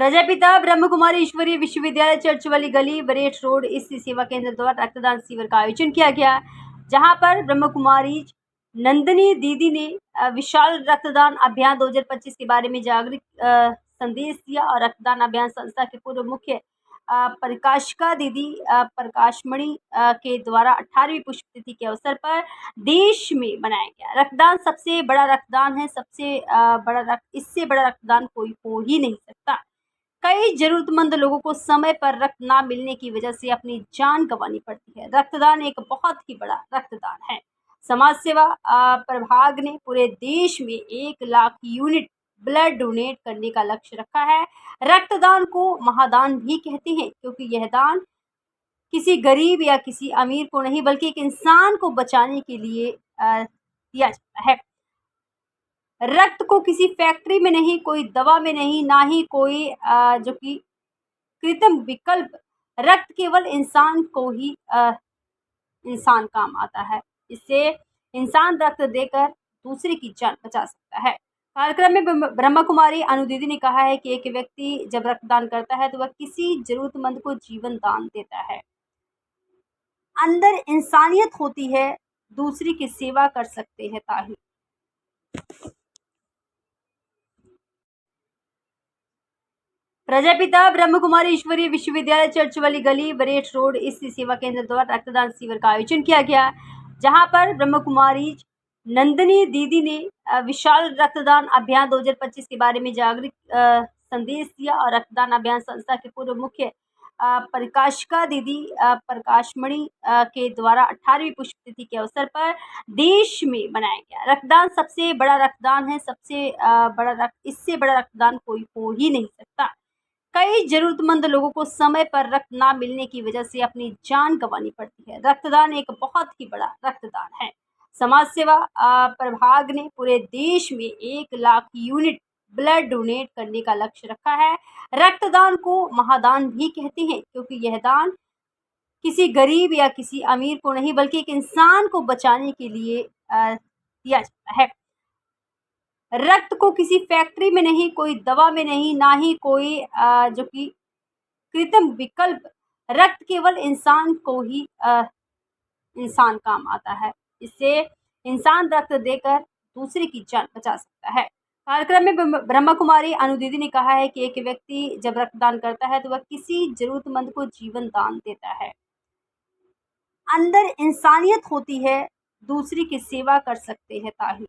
प्रजापिता ब्रह्म कुमारी ईश्वरीय विश्वविद्यालय चर्च वाली गली बरेठ रोड स्थित सेवा केंद्र द्वारा रक्तदान शिविर का आयोजन किया गया, जहां पर ब्रह्म कुमारी नंदिनी दीदी ने विशाल रक्तदान अभियान 2025 के बारे में जागरूक संदेश दिया। और रक्तदान अभियान संस्था के पूर्व मुख्य प्रकाशिका दीदी प्रकाशमणि के द्वारा 18वीं पुष्पतिथि के अवसर पर देश में मनाया गया। रक्तदान सबसे बड़ा रक्तदान है, इससे बड़ा रक्तदान कोई हो ही नहीं सकता। कई जरूरतमंद लोगों को समय पर रक्त ना मिलने की वजह से अपनी जान गंवानी पड़ती है। रक्तदान एक बहुत ही बड़ा रक्तदान है। समाज सेवा प्रभाग ने पूरे देश में 1 लाख यूनिट ब्लड डोनेट करने का लक्ष्य रखा है। रक्तदान को महादान भी कहते हैं, क्योंकि यह दान किसी गरीब या किसी अमीर को नहीं, बल्कि एक इंसान को बचाने के लिए दिया जाता है। रक्त को किसी फैक्ट्री में नहीं, कोई दवा में नहीं, ना ही कोई जो कि कृत्रिम विकल्प। रक्त केवल इंसान को ही इंसान काम आता है। इससे इंसान रक्त देकर दूसरे की जान बचा सकता है। कार्यक्रम में ब्रह्मा कुमारी अनु दीदी ने कहा है कि एक व्यक्ति जब रक्तदान करता है तो वह किसी जरूरतमंद को जीवन दान देता है। अंदर इंसानियत होती है, दूसरी की सेवा कर सकते हैं ताहि। प्रजापिता ब्रह्म कुमारी ईश्वरीय विश्वविद्यालय चर्च वाली गली बरेठ रोड स्थित सेवा केंद्र द्वारा रक्तदान शिविर का आयोजन किया गया, जहां पर ब्रह्म कुमारी नंदिनी दीदी ने विशाल रक्तदान अभियान 2025 के बारे में जागरूक संदेश दिया। और रक्तदान अभियान संस्था के पूर्व मुख्य प्रकाशिका दीदी प्रकाशमणि के द्वारा 18वीं पुष्पतिथि के अवसर पर देश में मनाया गया। रक्तदान सबसे बड़ा रक्तदान है, इससे बड़ा रक्तदान कोई हो ही नहीं सकता। कई जरूरतमंद लोगों को समय पर रक्त ना मिलने की वजह से अपनी जान गंवानी पड़ती है। रक्तदान एक बहुत ही बड़ा रक्तदान है। समाज सेवा प्रभाग ने पूरे देश में 1 लाख यूनिट ब्लड डोनेट करने का लक्ष्य रखा है। रक्तदान को महादान भी कहते हैं, क्योंकि यह दान किसी गरीब या किसी अमीर को नहीं, बल्कि एक इंसान को बचाने के लिए दिया जाता है। रक्त को किसी फैक्ट्री में नहीं, कोई दवा में नहीं, ना ही कोई जो कि कृत्रिम विकल्प। रक्त केवल इंसान को ही इंसान काम आता है। इससे इंसान रक्त देकर दूसरे की जान बचा सकता है। कार्यक्रम में ब्रह्मा कुमारी अनु दीदी ने कहा है कि एक व्यक्ति जब रक्तदान करता है तो वह किसी जरूरतमंद को जीवन दान देता है। अंदर इंसानियत होती है, दूसरी की सेवा कर सकते हैं ताहि।